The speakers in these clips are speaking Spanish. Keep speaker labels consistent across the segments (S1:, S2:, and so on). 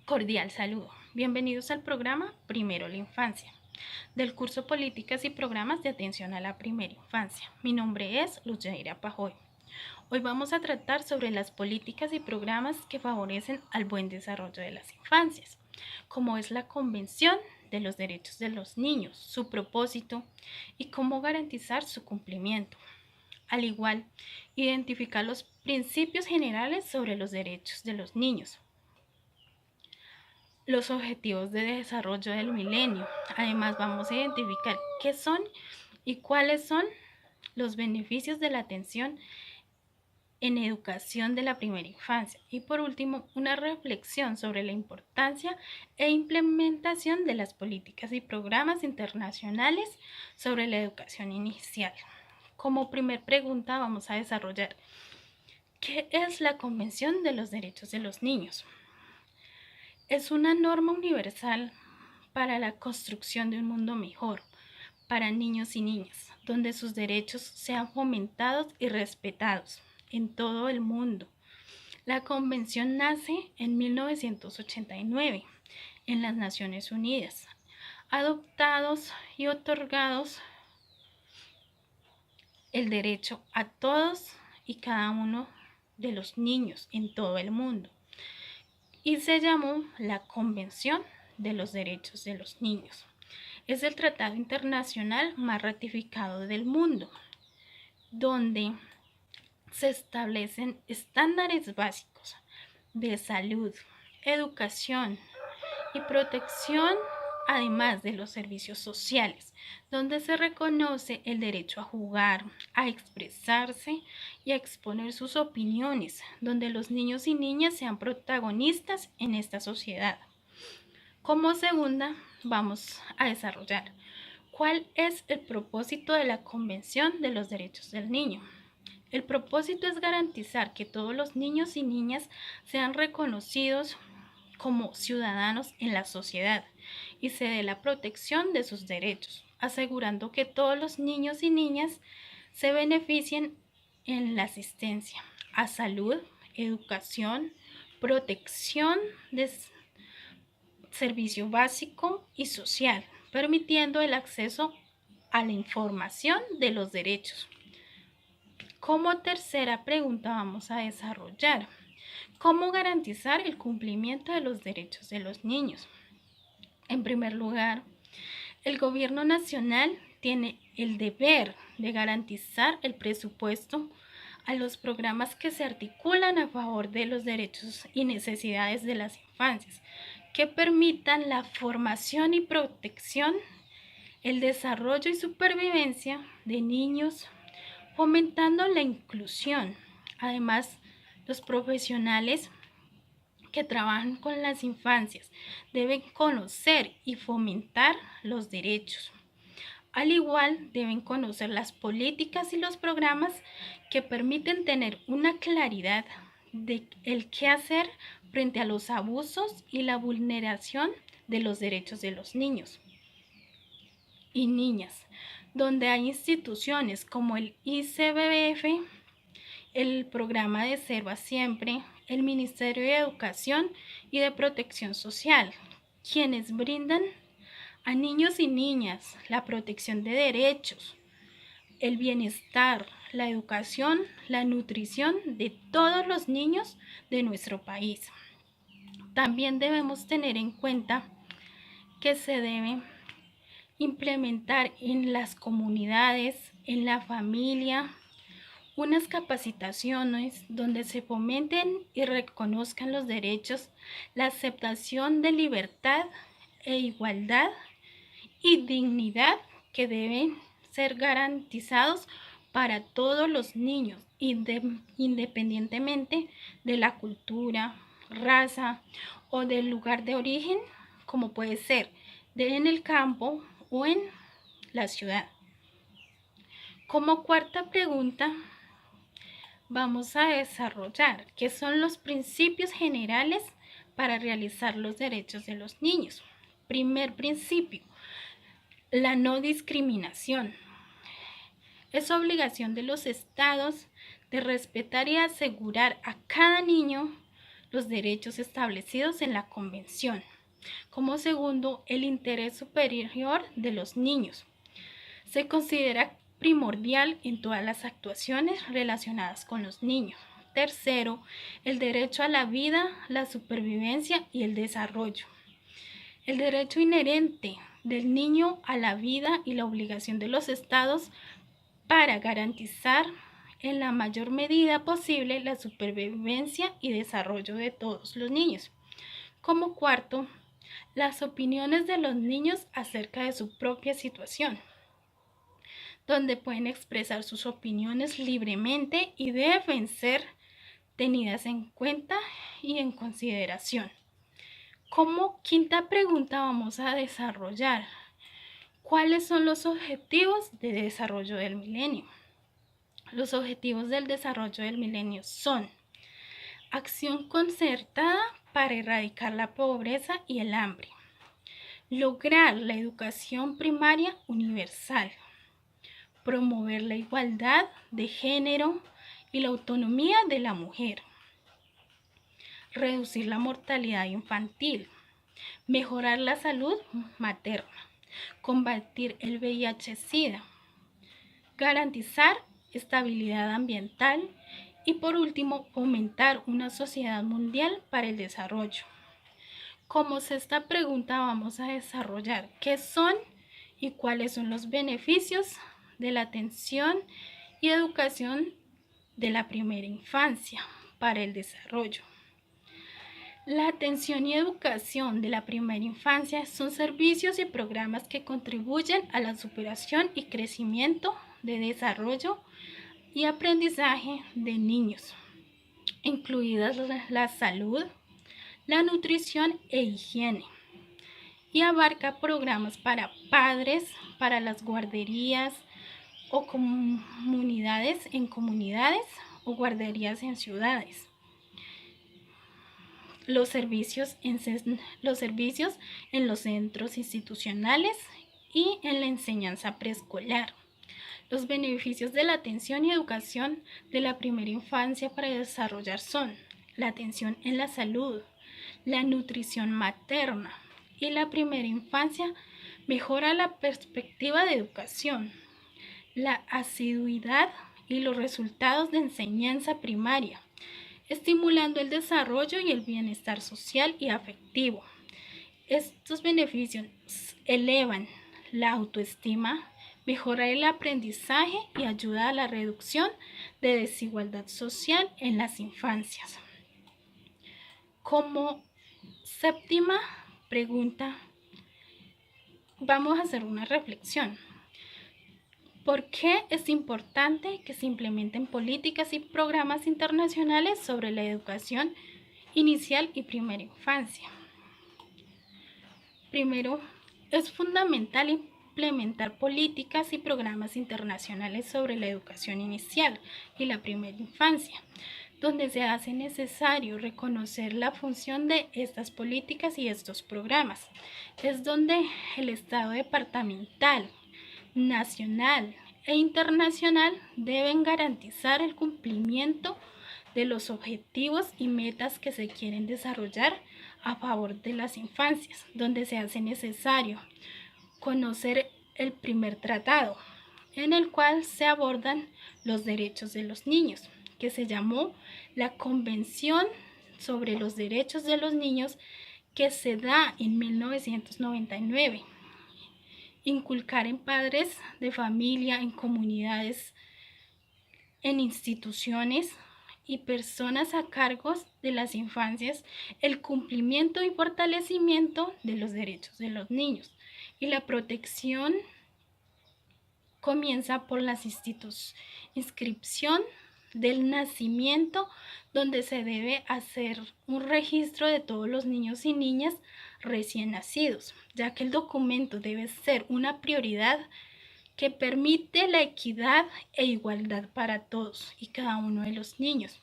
S1: Cordial saludo. Bienvenidos al programa Primero la Infancia, del curso Políticas y Programas de Atención a la Primera Infancia. Mi nombre es Luz Yaira Pajoy. Hoy vamos a tratar sobre las políticas y programas que favorecen al buen desarrollo de las infancias, como es la Convención de los Derechos de los Niños, su propósito y cómo garantizar su cumplimiento. Al igual, identificar los principios generales sobre los derechos de los niños, los objetivos de desarrollo del milenio. Además, vamos a identificar qué son y cuáles son los beneficios de la atención en educación de la primera infancia. Y por último, una reflexión sobre la importancia e implementación de las políticas y programas internacionales sobre la educación inicial. Como primer pregunta vamos a desarrollar: ¿qué es la Convención de los Derechos de los Niños? Es una norma universal para la construcción de un mundo mejor para niños y niñas, donde sus derechos sean fomentados y respetados en todo el mundo. La Convención nace en 1989 en las Naciones Unidas, adoptados y otorgados el derecho a todos y cada uno de los niños en todo el mundo, y se llamó la Convención de los Derechos de los Niños. Es el tratado internacional más ratificado del mundo, donde se establecen estándares básicos de salud, educación y protección, además de los servicios sociales, donde se reconoce el derecho a jugar, a expresarse y a exponer sus opiniones, donde los niños y niñas sean protagonistas en esta sociedad. Como segunda, vamos a desarrollar cuál es el propósito de la Convención de los Derechos del Niño. El propósito es garantizar que todos los niños y niñas sean reconocidos como ciudadanos en la sociedad y se dé la protección de sus derechos, asegurando que todos los niños y niñas se beneficien en la asistencia a salud, educación, protección de servicio básico y social, permitiendo el acceso a la información de los derechos. Como tercera pregunta vamos a desarrollar: ¿cómo garantizar el cumplimiento de los derechos de los niños? En primer lugar, el gobierno nacional tiene el deber de garantizar el presupuesto a los programas que se articulan a favor de los derechos y necesidades de las infancias, que permitan la formación y protección, el desarrollo y supervivencia de niños, fomentando la inclusión. Además, los profesionales que trabajan con las infancias deben conocer y fomentar los derechos. Al igual, deben conocer las políticas y los programas que permiten tener una claridad de el qué hacer frente a los abusos y la vulneración de los derechos de los niños y niñas, donde hay instituciones como el ICBF, el programa de Cero a Siempre, el Ministerio de Educación y de Protección Social, quienes brindan a niños y niñas la protección de derechos, el bienestar, la educación, la nutrición de todos los niños de nuestro país. También debemos tener en cuenta que se debe implementar en las comunidades, en la familia, unas capacitaciones donde se fomenten y reconozcan los derechos, la aceptación de libertad e igualdad y dignidad que deben ser garantizados para todos los niños, independientemente de la cultura, raza o del lugar de origen, como puede ser en el campo o en la ciudad. Como cuarta pregunta, vamos a desarrollar qué son los principios generales para realizar los derechos de los niños. Primer principio: la no discriminación. Es obligación de los estados de respetar y asegurar a cada niño los derechos establecidos en la Convención. Como segundo, el interés superior de los niños. Se considera primordial en todas las actuaciones relacionadas con los niños. Tercero, el derecho a la vida, la supervivencia y el desarrollo. El derecho inherente del niño a la vida y la obligación de los estados para garantizar en la mayor medida posible la supervivencia y desarrollo de todos los niños. Como cuarto, las opiniones de los niños acerca de su propia situación, donde pueden expresar sus opiniones libremente y deben ser tenidas en cuenta y en consideración. Como quinta pregunta vamos a desarrollar: ¿cuáles son los objetivos de desarrollo del milenio? Los objetivos del desarrollo del milenio son: acción concertada para erradicar la pobreza y el hambre, lograr la educación primaria universal, promover la igualdad de género y la autonomía de la mujer, reducir la mortalidad infantil, mejorar la salud materna, combatir el VIH-Sida, garantizar estabilidad ambiental y, por último, fomentar una sociedad mundial para el desarrollo. Como sexta pregunta vamos a desarrollar qué son y cuáles son los beneficios de la atención y educación de la primera infancia para el desarrollo. La atención y educación de la primera infancia son servicios y programas que contribuyen a la superación y crecimiento de desarrollo y aprendizaje de niños, incluidas la salud, la nutrición e higiene, y abarca programas para padres, para las guarderías o comunidades o guarderías en ciudades. Los servicios en los centros institucionales y en la enseñanza preescolar. Los beneficios de la atención y educación de la primera infancia para desarrollar son: la atención en la salud, la nutrición materna y la primera infancia mejora la perspectiva de educación, la asiduidad y los resultados de enseñanza primaria, estimulando el desarrollo y el bienestar social y afectivo. Estos beneficios elevan la autoestima, mejora el aprendizaje y ayuda a la reducción de desigualdad social en las infancias. Como séptima pregunta, vamos a hacer una reflexión. ¿Por qué es importante que se implementen políticas y programas internacionales sobre la educación inicial y primera infancia? Primero, es fundamental implementar políticas y programas internacionales sobre la educación inicial y la primera infancia, donde se hace necesario reconocer la función de estas políticas y estos programas. Es donde el Estado departamental, nacional e internacional deben garantizar el cumplimiento de los objetivos y metas que se quieren desarrollar a favor de las infancias, donde se hace necesario conocer el primer tratado en el cual se abordan los derechos de los niños, que se llamó la Convención sobre los Derechos de los Niños, que se da en 1999. Inculcar en padres de familia, en comunidades, en instituciones y personas a cargo de las infancias el cumplimiento y fortalecimiento de los derechos de los niños. Y la protección comienza por la inscripción del nacimiento, donde se debe hacer un registro de todos los niños y niñas recién nacidos, ya que el documento debe ser una prioridad que permite la equidad e igualdad para todos y cada uno de los niños.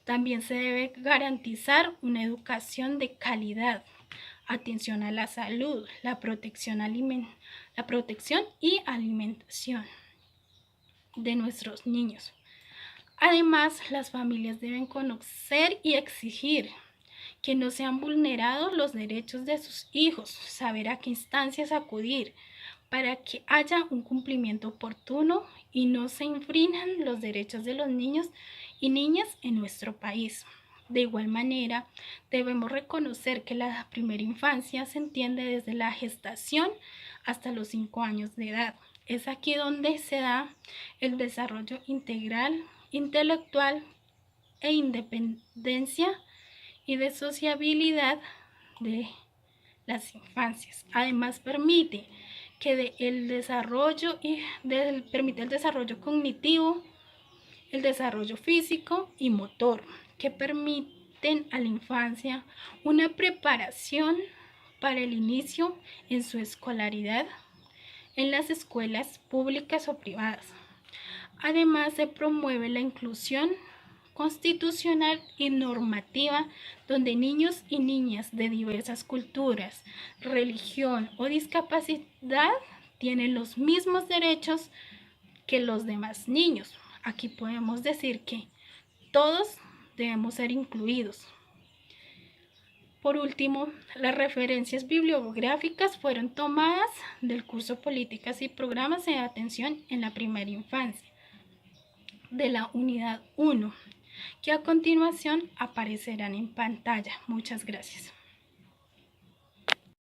S1: También se debe garantizar una educación de calidad, atención a la salud, la protección y alimentación de nuestros niños. Además, las familias deben conocer y exigir que no sean vulnerados los derechos de sus hijos, saber a qué instancias acudir para que haya un cumplimiento oportuno y no se infrinjan los derechos de los niños y niñas en nuestro país. De igual manera, debemos reconocer que la primera infancia se entiende desde la gestación hasta los 5 años de edad. Es aquí donde se da el desarrollo integral, intelectual e independencia y de sociabilidad de las infancias. Además, permite el desarrollo cognitivo, el desarrollo físico y motor, que permiten a la infancia una preparación para el inicio en su escolaridad en las escuelas públicas o privadas. Además, se promueve la inclusión constitucional y normativa donde niños y niñas de diversas culturas, religión o discapacidad tienen los mismos derechos que los demás niños. Aquí podemos decir que todos debemos ser incluidos. Por último, las referencias bibliográficas fueron tomadas del curso Políticas y Programas de Atención en la Primera Infancia, de la Unidad 1, que a continuación aparecerán en pantalla. Muchas gracias.